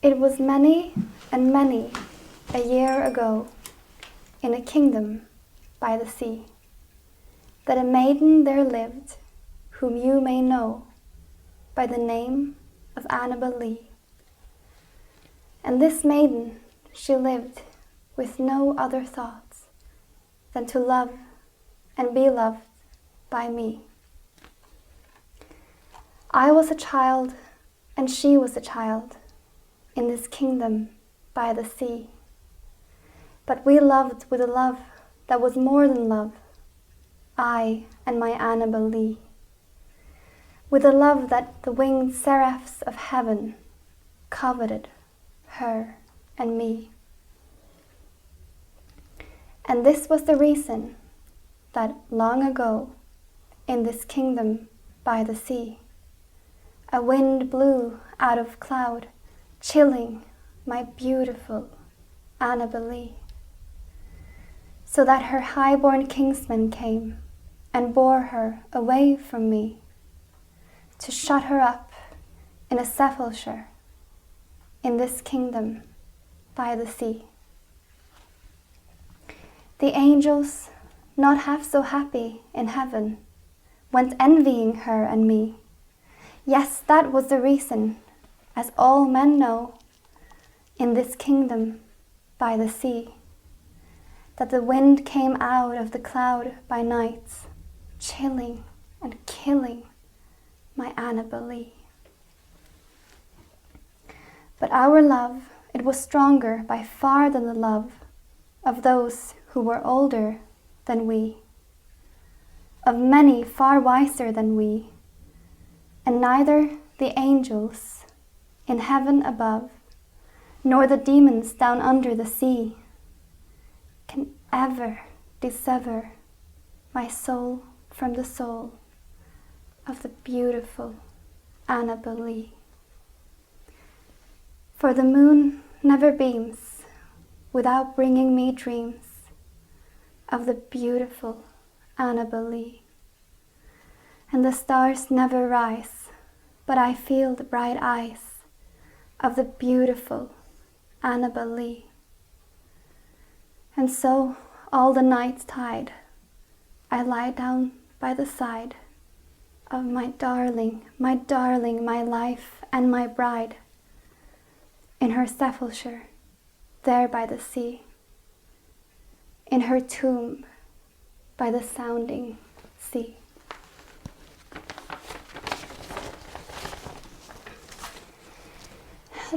It was many and many a year ago, in a kingdom by the sea, that a maiden there lived, whom you may know by the name of Annabel Lee. And this maiden, she lived with no other thoughts than to love and be loved by me. I was a child, and she was a child, in this kingdom by the sea. But we loved with a love that was more than love, I and my Annabel Lee, with a love that the winged seraphs of heaven coveted her and me. And this was the reason that long ago, in this kingdom by the sea, a wind blew out of cloud, chilling my beautiful Annabel Lee, so that her high-born kingsman came and bore her away from me, to shut her up in a sepulchre in this kingdom by the sea. The angels, not half so happy in heaven, went envying her and me. Yes, that was the reason, as all men know, in this kingdom by the sea, that the wind came out of the cloud by nights, chilling and killing my Annabel Lee. But our love, it was stronger by far than the love of those who were older than we, of many far wiser than we, and neither the angels in heaven above, nor the demons down under the sea, can ever dissever my soul from the soul of the beautiful Annabel Lee. For the moon never beams without bringing me dreams of the beautiful Annabel Lee. And the stars never rise, but I feel the bright eyes of the beautiful Annabel Lee. And so all the night's tide, I lie down by the side of my darling, my life and my bride, in her sepulchre there by the sea, in her tomb by the sounding sea.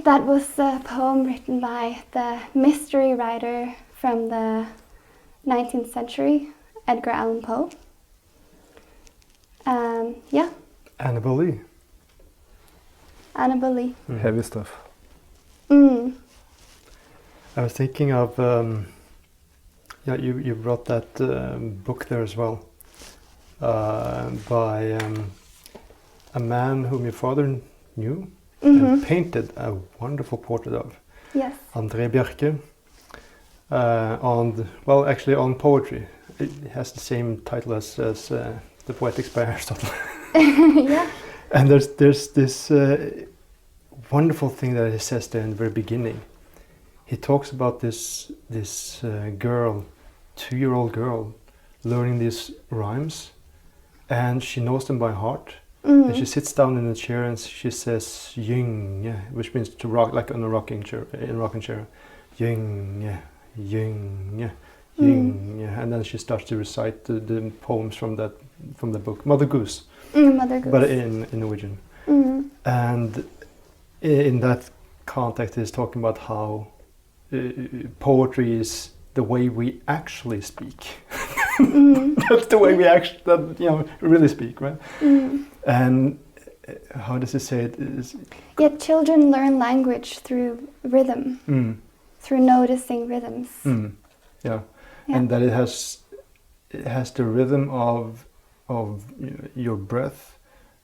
That was a poem written by the mystery writer from the 19th century, Edgar Allan Poe. Yeah. Annabel Lee. Annabel Lee. Heavy stuff. Mm. I was thinking of, you brought that book there as well, by a man whom your father knew and painted a wonderful portrait of. Yes. Berge. On poetry. It has the same title as the Poetics by Aristotle. Yeah. And there's this wonderful thing that he says there in the very beginning. He talks about this girl, 2-year-old girl, learning these rhymes, and she knows them by heart. And she sits down in a chair and she says "Yngve," which means to rock, like on a rocking chair. Yngve, Yngve, Yngve, and then she starts to recite the poems from the book, Mother Goose. Mother Goose. But in Norwegian. And in that context, he's talking about how poetry is the way we actually speak. That's the way we actually, really speak, right? And how does he say it? Yet children learn language through rhythm, through noticing rhythms. Yeah, and that it has the rhythm of your breath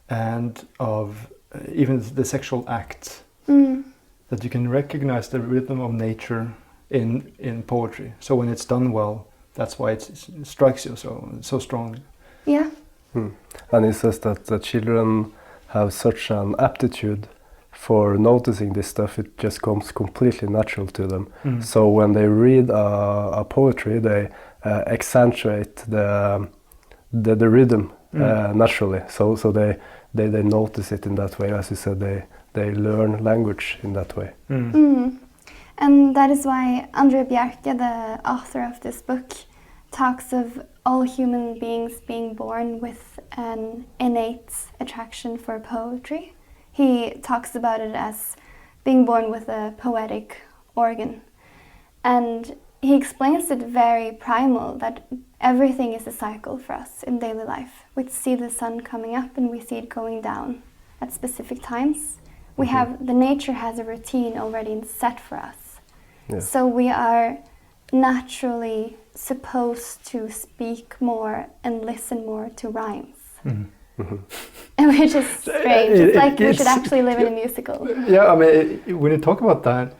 and of even the sexual act. That you can recognize the rhythm of nature in poetry. So when it's done well, that's why it strikes you so strongly. Yeah. And he says that the children have such an aptitude for noticing this stuff. It just comes completely natural to them. So when they read a poetry, they accentuate the rhythm naturally. So they notice it in that way. As you said, they learn language in that way. And that is why Andre Bjerke, the author of this book, talks of all human beings being born with an innate attraction for poetry. He talks about it as being born with a poetic organ. And he explains it very primal, that everything is a cycle for us in daily life. We see the sun coming up and we see it going down at specific times. We have, the nature has a routine already set for us. Yeah. So we are naturally supposed to speak more and listen more to rhymes. Which is strange. It's like we should actually live in a musical. Yeah, I mean, when you talk about that,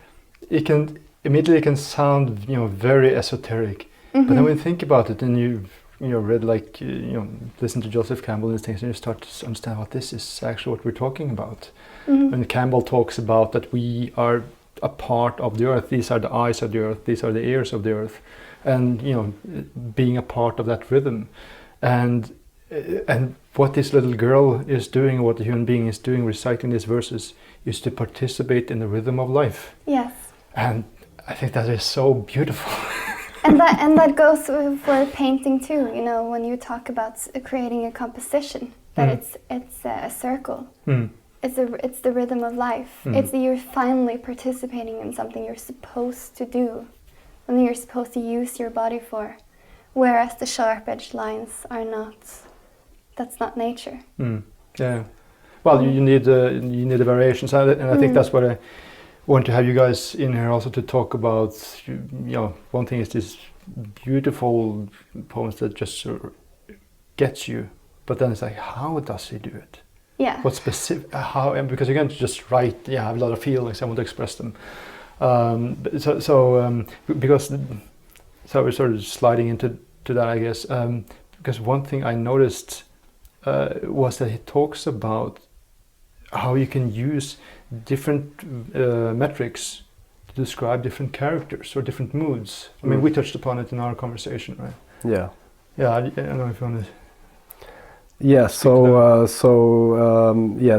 it can immediately sound, very esoteric. But then when you think about it, and you read, like, listen to Joseph Campbell and things, and you start to understand what this is actually what we're talking about. When Campbell talks about that we are a part of the earth, these are the eyes of the earth, these are the ears of the earth, and being a part of that rhythm, and what this little girl is doing, what the human being is doing, reciting these verses, is to participate in the rhythm of life. Yes. And I think that is so beautiful. and that goes for painting too. When you talk about creating a composition, that it's a circle. It's the rhythm of life. It's that you're finally participating in something you're supposed to do, something you're supposed to use your body for, whereas the sharp-edged lines are not. That's not nature. Yeah. Well, you need the variations, and I think that's what I want to have you guys in here also to talk about. One thing is this beautiful poems that just gets you, but then it's like, how does he do it? Yeah. What specific? How? And because you can't just write. Yeah, I have a lot of feelings. I want to express them. Because we're sort of sliding into that, I guess. Because one thing I noticed was that he talks about how you can use different metrics to describe different characters or different moods. I mean, we touched upon it in our conversation, right? Yeah. Yeah. I don't know if you want to. Yeah,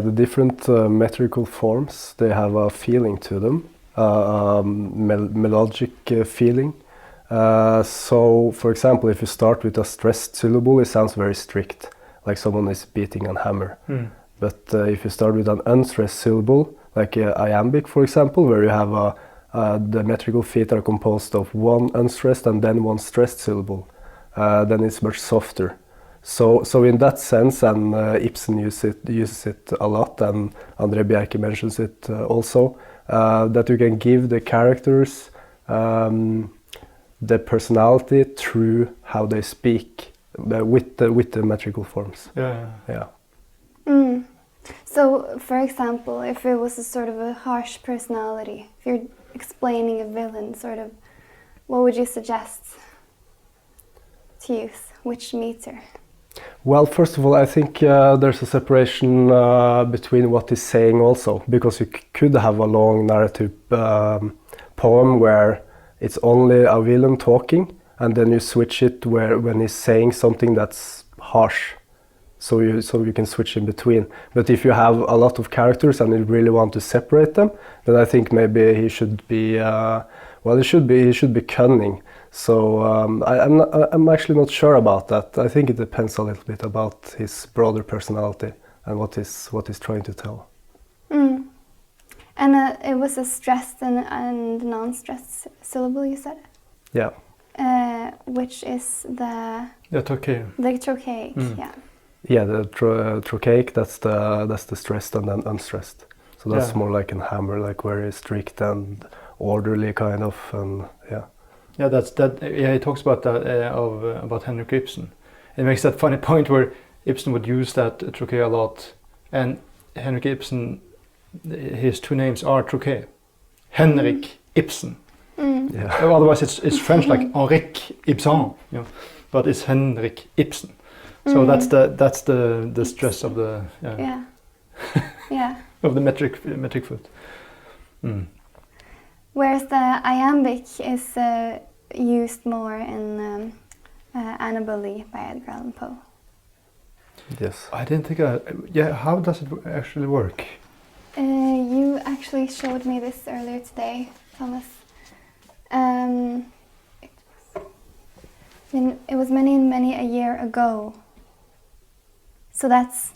the different metrical forms, they have a feeling to them, melodic feeling. So, for example, if you start with a stressed syllable, it sounds very strict, like someone is beating a hammer. But if you start with an unstressed syllable, like iambic, for example, where you have the metrical feet are composed of one unstressed and then one stressed syllable, then it's much softer. So in that sense, and Ibsen uses it a lot, and Andre Bjerke mentions it also, that you can give the characters the personality through how they speak with the metrical forms. Yeah. So, for example, if it was a sort of a harsh personality, if you're explaining a villain, sort of, what would you suggest to use? Which meter? Well, first of all, I think there's a separation between what he's saying also, because you could have a long narrative poem where it's only a villain talking, and then you switch it when he's saying something that's harsh, so you can switch in between. But if you have a lot of characters and you really want to separate them, then I think maybe he should be he should be cunning. So I'm actually not sure about that. I think it depends a little bit about his broader personality and what he's trying to tell. And it was a stressed and non-stressed syllable, you said? Yeah. Which is the trochaic. The trochaic, yeah. Yeah, the trochaic, that's the stressed and then unstressed. So that's more like a hammer, like very strict and orderly kind of, and yeah. Yeah, that's that. Yeah, he talks about that about Henrik Ibsen. It makes that funny point where Ibsen would use that trochaic a lot, and Henrik Ibsen, his two names are trochaic. Henrik Ibsen. Yeah. Otherwise, it's French like Henrik Ibsen, but it's Henrik Ibsen. So that's the stress of the. Yeah. of the metric foot. Whereas the iambic is used more in Annabel Lee by Edgar Allan Poe. Yes. I didn't think. How does it actually work? You actually showed me this earlier today, Thomas. It was many a year ago. So that's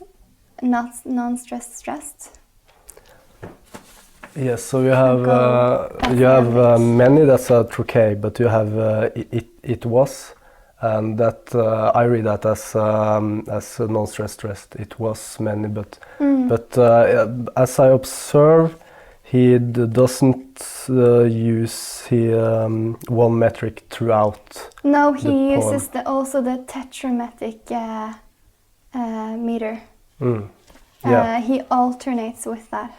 not non-stressed. Yes. So you have many that's a trochee, but you have it was, and that I read that as non-stressed. It was many, but as I observe, he doesn't use one metric throughout. No, he uses also the tetrametric meter. Yeah. He alternates with that.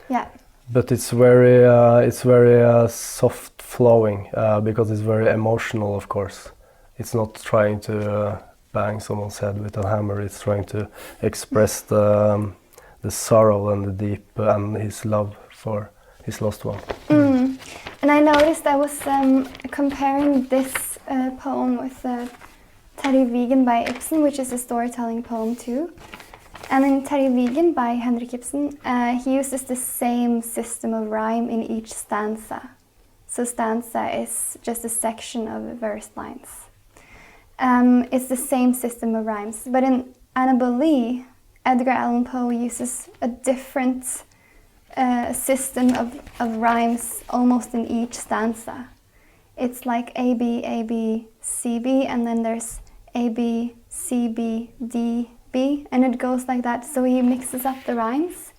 Yeah. But it's very soft flowing because it's very emotional, of course. It's not trying to bang someone's head with a hammer. It's trying to express the sorrow and the deep and his love for his lost one. And I noticed I was comparing this poem with Terry Vegan by Ibsen, which is a storytelling poem too. And in Terry Vegan by Henrik Ibsen, he uses the same system of rhyme in each stanza. So stanza is just a section of verse lines. It's the same system of rhymes. But in Annabel Lee, Edgar Allan Poe uses a different system of rhymes almost in each stanza. It's like A, B, A, B, C, B, and then there's A, B, C, B, D, B, and it goes like that. So he mixes up the rhymes.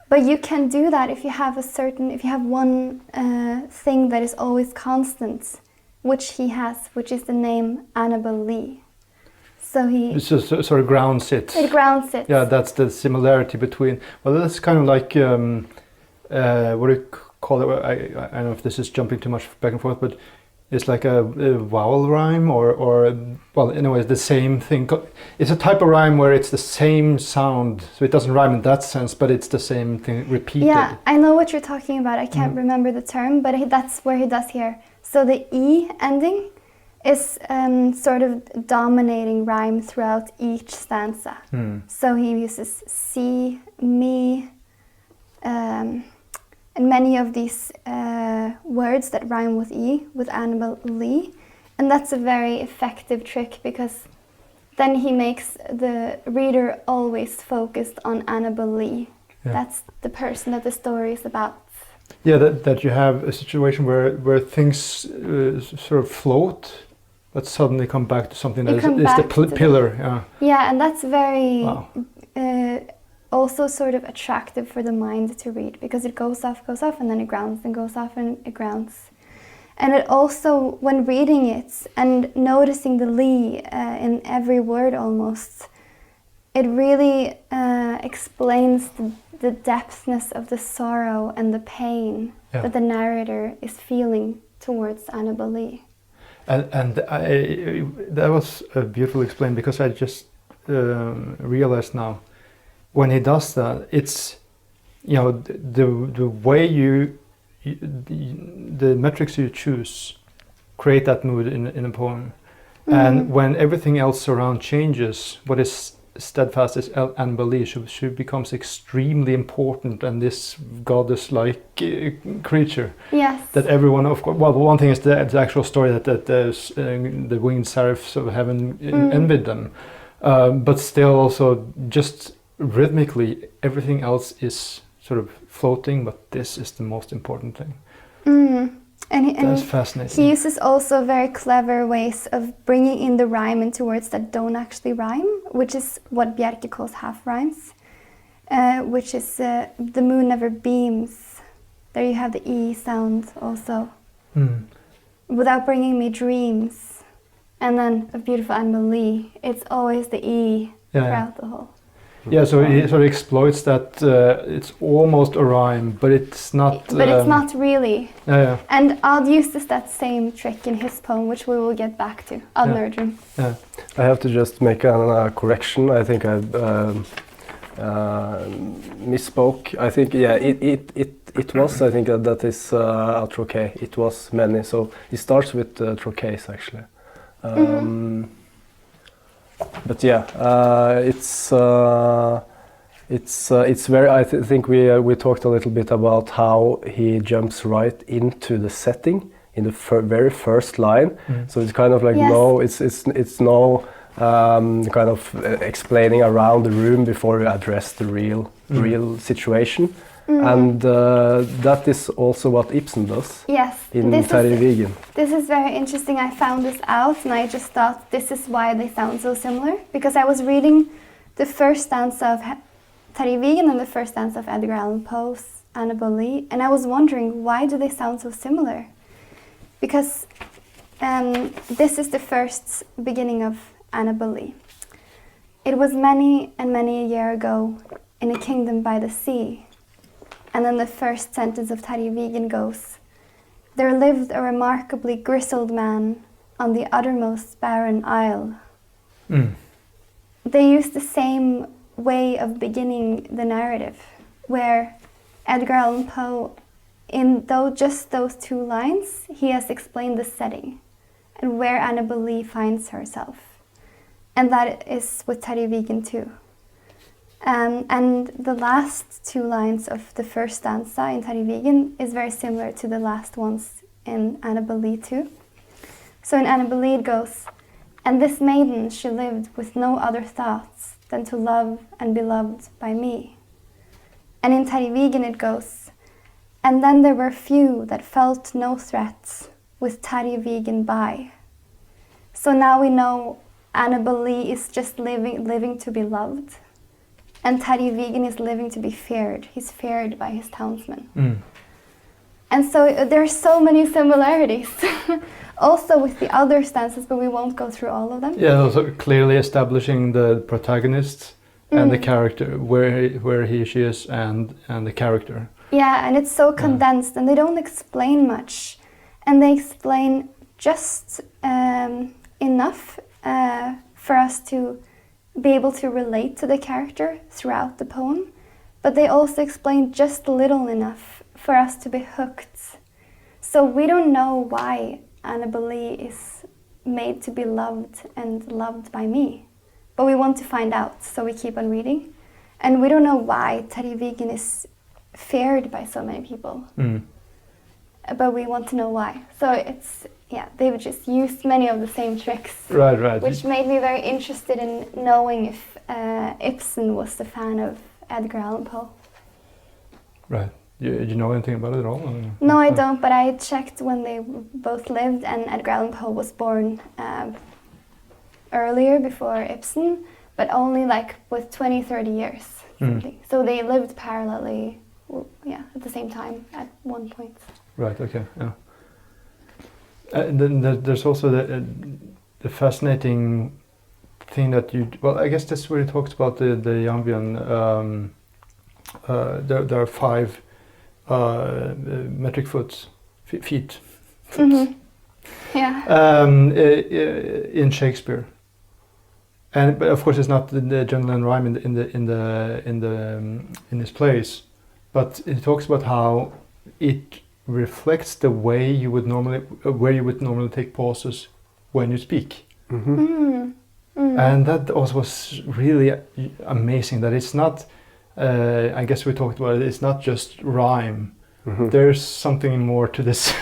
But you can do that if you have one thing that is always constant, which he has, which is the name Annabel Lee. So he sort of grounds it. It grounds it. Yeah, that's the similarity between. Well, that's kind of like what do you call it? I don't know if this is jumping too much back and forth, but it's like a vowel rhyme, or well, anyway, the same thing. It's a type of rhyme where it's the same sound, so it doesn't rhyme in that sense, but it's the same thing repeated. Yeah, I know what you're talking about. I can't remember the term, but that's where he does here. So the E ending is sort of dominating rhyme throughout each stanza. So he uses si, mi, and many of these words that rhyme with E, with Annabel Lee. And that's a very effective trick because then he makes the reader always focused on Annabel Lee. Yeah. That's the person that the story is about. Yeah, that you have a situation where things sort of float, but suddenly come back to something that is the pillar. Yeah, and that's very also sort of attractive for the mind to read because it goes off, and then it grounds, and goes off, and it grounds. And it also, when reading it and noticing the Lee in every word almost, it really explains the depthness of the sorrow and the pain that the narrator is feeling towards Annabel Lee. And that was beautifully explained because I just realized now, when he does that, it's, you know, the way the metrics you choose create that mood in a poem. And when everything else around changes, what is steadfast is Annabel Lee. She becomes extremely important, and this goddess-like creature. Yes. That everyone, of course. Well, one thing is the actual story that the winged seraphs of heaven envied them, but still also just rhythmically, everything else is sort of floating, but this is the most important thing. And that's fascinating. He uses also very clever ways of bringing in the rhyme into words that don't actually rhyme, which is what Bjerke calls half rhymes, which is the moon never beams. There you have the E sound also. Without bringing me dreams. And then a beautiful Annabel Lee, it's always the E throughout the whole. Yeah, so he sort of exploits that it's almost a rhyme, but it's not. But it's not really. Yeah. And Odd uses that same trick in his poem, which we will get back to. Aftur Nerdrum. Yeah. I have to just make a correction. I think I misspoke. I think it was. I think that is a trochee. It was many. So it starts with trochees actually. But yeah, it's very. I think we talked a little bit about how he jumps right into the setting in the very first line. So it's kind of like it's no kind of explaining around the room before you address the real situation. And that is also what Ibsen does. Yes, in Terje Vigen. This is very interesting. I found this out and I just thought this is why they sound so similar. Because I was reading the first stanza of Terje Vigen and the first stanza of Edgar Allan Poe's Annabel Lee, and I was wondering, why do they sound so similar? Because this is the first beginning of Annabel Lee. It was many and many a year ago in a kingdom by the sea. And then the first sentence of Terje Vigen goes, there lived a remarkably grizzled man on the uttermost barren isle. They used the same way of beginning the narrative, where Edgar Allan Poe, in just those two lines, he has explained the setting and where Annabel Lee finds herself. And that is with Terje Vigen too. And the last two lines of the first stanza in Terje Vigen is very similar to the last ones in Annabel Lee too. So in Annabel Lee it goes, and this maiden she lived with no other thoughts than to love and be loved by me. And in Terje Vigen it goes, and then there were few that felt no threats with Terje Vigen by. So now we know Annabel Lee is just living to be loved. And Terje Vigen is living to be feared. He's feared by his townsmen. And so there are so many similarities. Also with the other stanzas, but we won't go through all of them. Yeah, also clearly establishing the protagonist and the character, where she is, and the character. Yeah, and it's so condensed, and they don't explain much. And they explain just enough for us to be able to relate to the character throughout the poem, but they also explain just little enough for us to be hooked. So we don't know why Annabel Lee is made to be loved and loved by me, but we want to find out, so we keep on reading. And we don't know why Terje Vigen is feared by so many people, but we want to know why. So it's, they've just used many of the same tricks. Right. Which made me very interested in knowing if Ibsen was the fan of Edgar Allan Poe. Right. Do you know anything about it at all? No, I don't, but I checked when they both lived, and Edgar Allan Poe was born earlier before Ibsen, but only like with 20-30 years. So they lived parallelly, at the same time at one point. Right, okay, yeah. Then there's also the fascinating thing that I guess that's where he talks about the Jambian. There are 5 metric feet. In Shakespeare, but of course it's not the general rhyme in his plays, but he talks about how it reflects the way you would normally take pauses when you speak. And that also was really amazing, that it's not, I guess we talked about it, it's not just rhyme. There's something more to this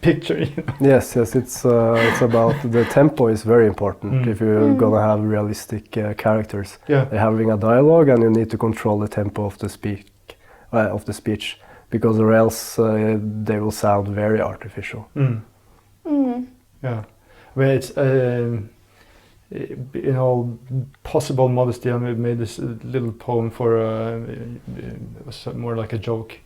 picture. Yes, it's about the tempo is very important if you're gonna have realistic characters. They're having a dialogue, and you need to control the tempo of the speech, because or else they will sound very artificial. Yeah, well, it's in all possible modesty, I made this little poem for it was more like a joke.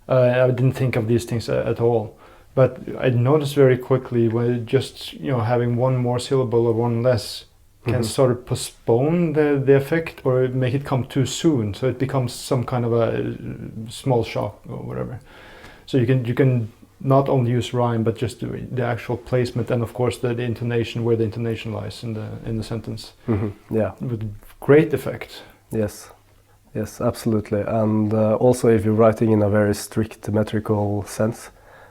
I didn't think of these things at all, but I noticed very quickly when just having one more syllable or one less can sort of postpone the effect or make it come too soon, so it becomes some kind of a small shock or whatever. So you can not only use rhyme, but just the actual placement, and of course the intonation, where the intonation lies in the sentence. With great effect. Yes. Yes, absolutely. And also if you're writing in a very strict metrical sense,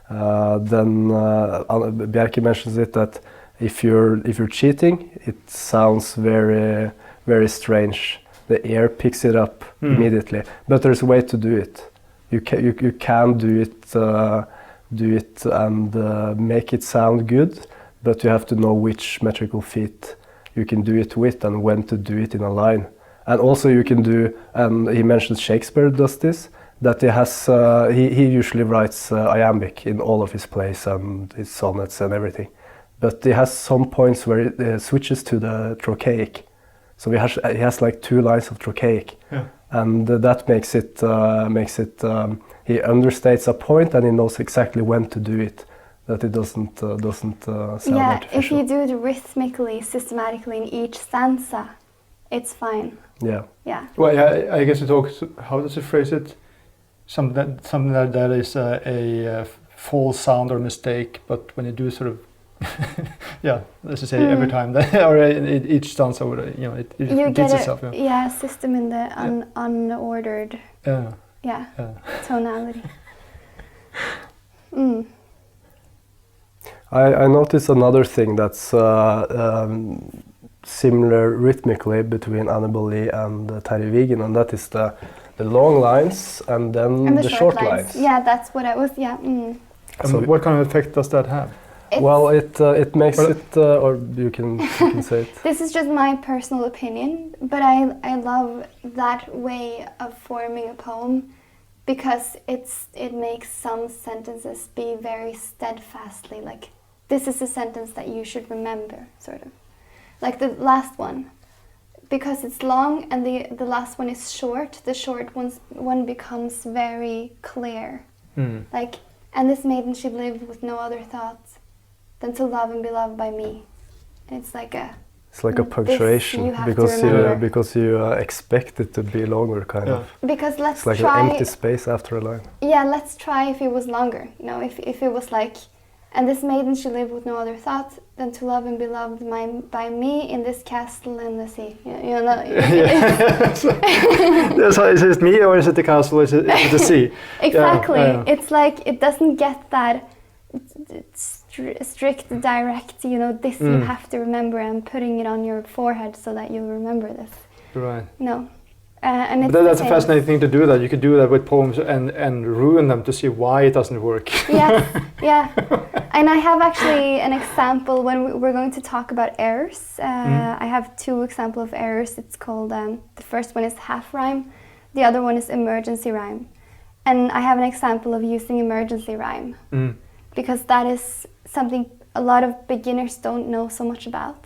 then Bjerke mentions it that if you're cheating, it sounds very, very strange. The ear picks it up immediately. But there's a way to do it. You can do it and make it sound good, but you have to know which metrical feet you can do it with and when to do it in a line. And also you can do, and he mentions Shakespeare does this, that he has, he usually writes iambic in all of his plays and his sonnets and everything. But he has some points where it switches to the trochaic. So he has like 2 lines of trochaic. Yeah. And that makes it, he understates a point and he knows exactly when to do it. That it doesn't sound artificial. If you do it rhythmically, systematically in each stanza, it's fine. Yeah. Yeah. Well, yeah, I guess it talks. How does it phrase it? Something that is a false sound or mistake, but when you do sort of, yeah, let's just say every time that, or each stanza, it repeats itself. Yeah, system in the unordered. Yeah. Tonality. I noticed another thing that's similar rhythmically between Annabel Lee and Terje Vigen, and that is the long lines and then the short lines. Yeah, that's what I was. So what kind of effect does that have? Well, it makes it, or you can say it. This is just my personal opinion, but I love that way of forming a poem because it makes some sentences be very steadfastly like, this is a sentence that you should remember, sort of. Like the last one, because it's long and the last one is short, the short one becomes very clear. Like, and this maiden she lived with no other thoughts than to love and be loved by me. And it's like a punctuation because you expect it to be longer, kind of. Because let's it's like try an empty space after a line. Yeah, let's try if it was longer. If it was like, and this maiden she lived with no other thought than to love and be loved by me in this castle in the sea. So is it me or is it the castle? Is it the sea? Exactly. It's like it doesn't get that strict, direct. This you have to remember and putting it on your forehead so that you'll remember this. Right. No. And that's a fascinating thing to do. That you could do that with poems and ruin them to see why it doesn't work. Yes, yeah. And I have actually an example when we're going to talk about errors. I have 2 examples of errors. It's called, the first one is half rhyme, the other one is emergency rhyme. And I have an example of using emergency rhyme because that is something a lot of beginners don't know so much about.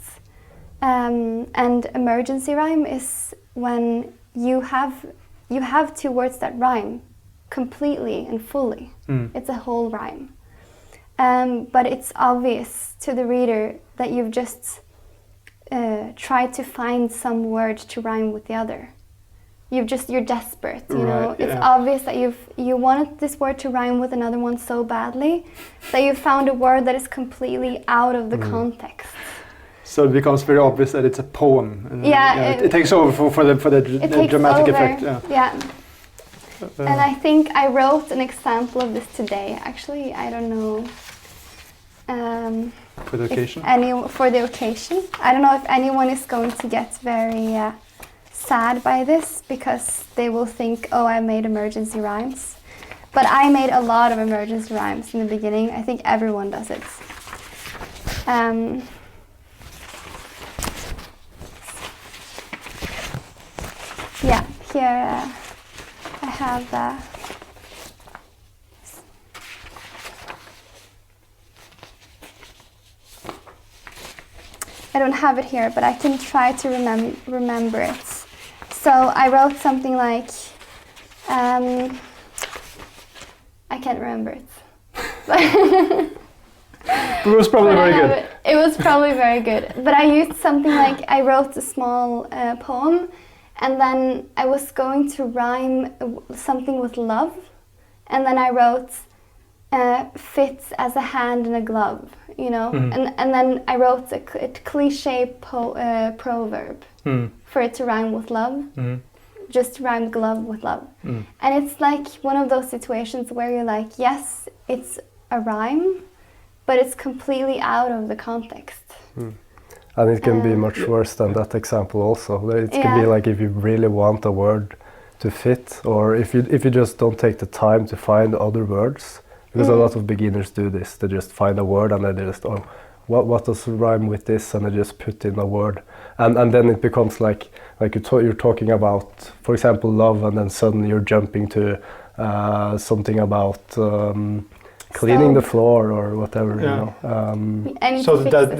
And emergency rhyme is when you have 2 words that rhyme completely and fully. It's a whole rhyme. But it's obvious to the reader that you've just tried to find some word to rhyme with the other. You're desperate, Right, It's obvious that you wanted this word to rhyme with another one so badly that you found a word that is completely out of the context. So it becomes very obvious that it's a poem. And it takes over for the dramatic effect. Yeah. And I think I wrote an example of this today. Actually, I don't know. For the occasion? For the occasion. I don't know if anyone is going to get very sad by this because they will think, oh, I made emergency rhymes. But I made a lot of emergency rhymes in the beginning. I think everyone does it. Yeah, here I have I don't have it here, but I can try to remember it. So I wrote something like, I can't remember it. It was probably very good. It was probably very good. But I used something like, I wrote a small poem, and then I was going to rhyme something with love, and then I wrote fits as a hand in a glove, and then I wrote a cliche proverb for it to rhyme with love. just rhymed glove with love. And it's like one of those situations where you're like, yes, it's a rhyme, but it's completely out of the context. And it can be much worse than that example also. It can be like if you really want a word to fit, or if you just don't take the time to find other words, because a lot of beginners do this. They just find a word and they just, what does rhyme with this, and they just put in a word, and then it becomes like you're talking about, for example, love, and then suddenly you're jumping to something about cleaning the floor or whatever. You know. So that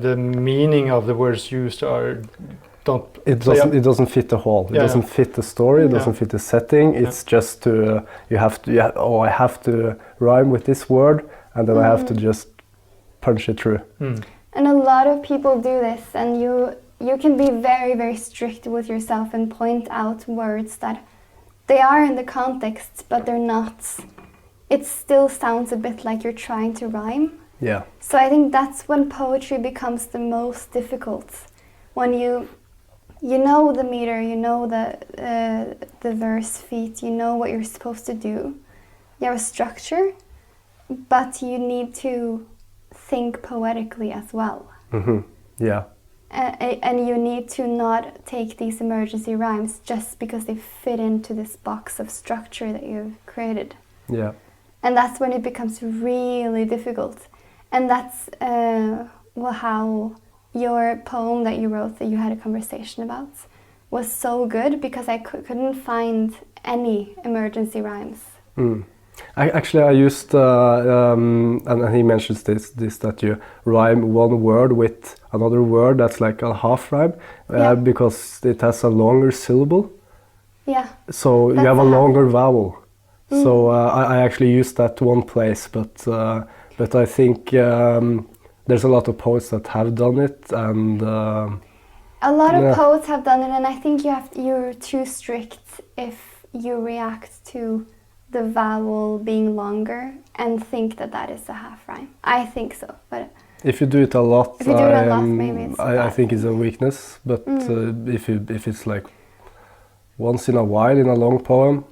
the meaning of the words used it doesn't fit the whole. It doesn't fit the story. It doesn't fit the setting. It's just I have to rhyme with this word, and then I have to just punch it through. And a lot of people do this, and you can be very, very strict with yourself and point out words that they are in the context, but they're not. It still sounds a bit like you're trying to rhyme. Yeah. So I think that's when poetry becomes the most difficult. When you know the meter, you know the verse feet, you know what you're supposed to do. You have a structure, but you need to think poetically as well. Yeah. And you need to not take these emergency rhymes just because they fit into this box of structure that you've created. Yeah. And that's when it becomes really difficult. And that's how your poem that you wrote, that you had a conversation about, was so good, because I couldn't find any emergency rhymes. I used, and he mentions this that you rhyme one word with another word that's like a half rhyme, because it has a longer syllable. Yeah. So you have a longer vowel. So I actually used that one place, but I think there's a lot of poets that have done it, and a lot of poets have done it, and I think you're too strict if you react to the vowel being longer and think that is a half rhyme. I think so, but if you do it a lot, maybe it's I think it's a weakness. But if it's like once in a while in a long poem,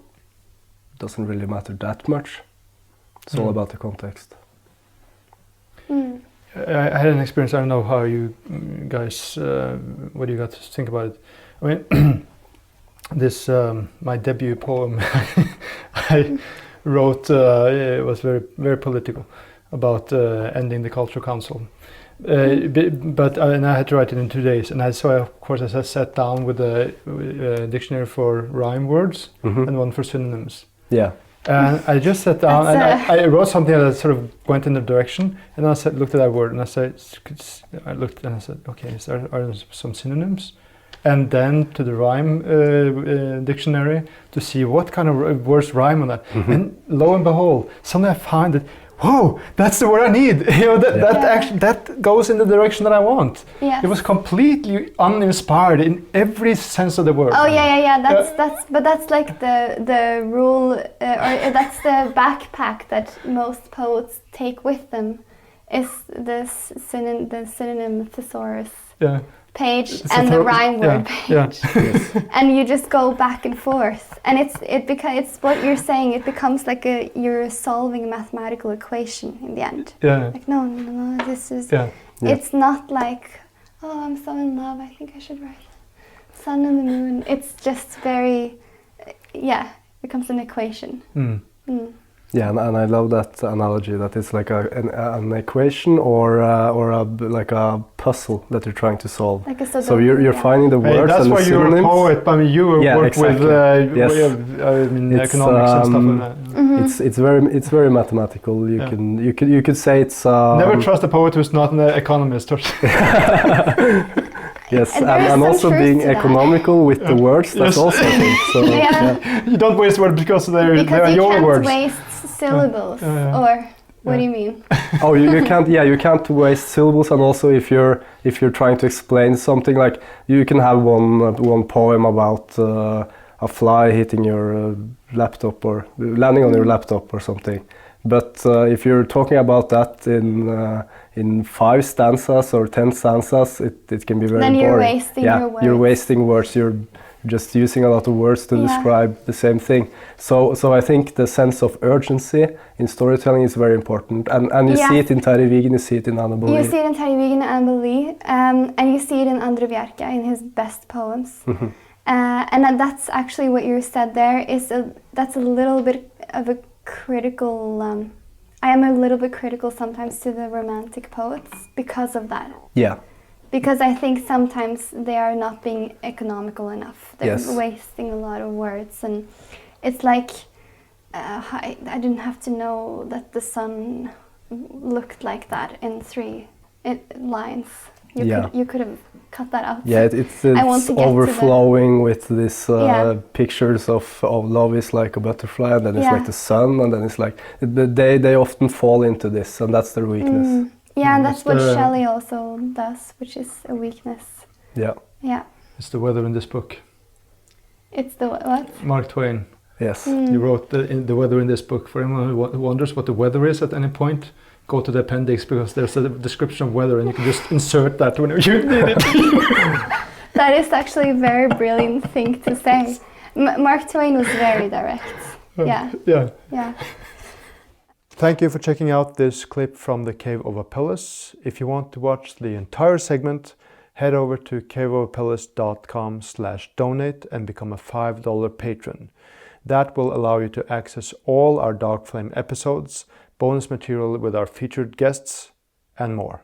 it doesn't really matter that much. It's all about the context. I had an experience. I don't know how you guys, what you got to think about it. I mean, this my debut poem I wrote. It was very, very political, about ending the cultural council. But and I had to write it in 2 days, and of course I sat down with a dictionary for rhyme words and one for synonyms. Yeah. And I just sat down and I wrote something that sort of went in the direction, and I looked at that word, and I said, okay, are there some synonyms? And then to the rhyme dictionary to see what kind of words rhyme on that. And lo and behold, suddenly I found that, whoa, that's the word I need. That goes in the direction that I want. Yes. It was completely uninspired in every sense of the word. Oh yeah. That's like the rule, or that's the backpack that most poets take with them, is the synonym thesaurus. Yeah. Page and the rhyme word page, and you just go back and forth, and it's what you're saying. It becomes like you're solving a mathematical equation in the end. Yeah. Like no, this is. Yeah. It's not like, oh, I'm so in love, I think I should write sun and the moon. It's just very, it becomes an equation. Yeah, and I love that analogy, that it's like an equation or like a puzzle that you're trying to solve. Like so you're finding the words and the synonyms. That's why you're a poet. I mean, you work with economics and stuff like that. It's very mathematical. You could say it's. Never trust a poet who's not an economist. Yes, and also being economical with the words. That's also a thing. So, you don't waste words because they're your words. Because you can't waste syllables, or what do you mean? Oh, you can't. Yeah, you can't waste syllables, and also if you're trying to explain something, like you can have one poem about a fly hitting your laptop or landing on your laptop or something. But if you're talking about that in 5 stanzas or 10 stanzas, it can be very boring. Then you're wasting your words. You're wasting words. just using a lot of words to Yeah. describe the same thing. So I think the sense of urgency in storytelling is very important, and you Yes. see it in Terje Vigen, you see it in Annabel Lee. You see it in Terje Vigen and Annabel Lee, and you see it in Andre Bjerke in his best poems. And that's actually what you said there. That's a little bit of a critical. I am a little bit critical sometimes to the romantic poets because of that. Yeah. Because I think sometimes they are not being economical enough. They're Yes. wasting a lot of words, and it's like I didn't have to know that the sun looked like that in 3 lines. You could have cut that out. Yeah, it's I want to get to overflowing with this Yeah. pictures of love is like a butterfly, and then it's Yeah. like the sun, and then it's like they often fall into this, and that's their weakness. Yeah, and that's what the- Shelley also does, which is a weakness. Yeah. Yeah. It's the weather in this book. It's the what? Mark Twain. Yes. He wrote the weather in this book. For anyone who wonders what the weather is at any point, go to the appendix, because there's a description of weather and you can just insert that whenever you need it. That is actually a very brilliant thing to say. Mark Twain was very direct. Yeah. Yeah. Thank you for checking out this clip from the Cave of Apelles. If you want to watch the entire segment, head over to caveofapelles.com/donate and become a $5 patron. That will allow you to access all our Dark Flame episodes, bonus material with our featured guests, and more.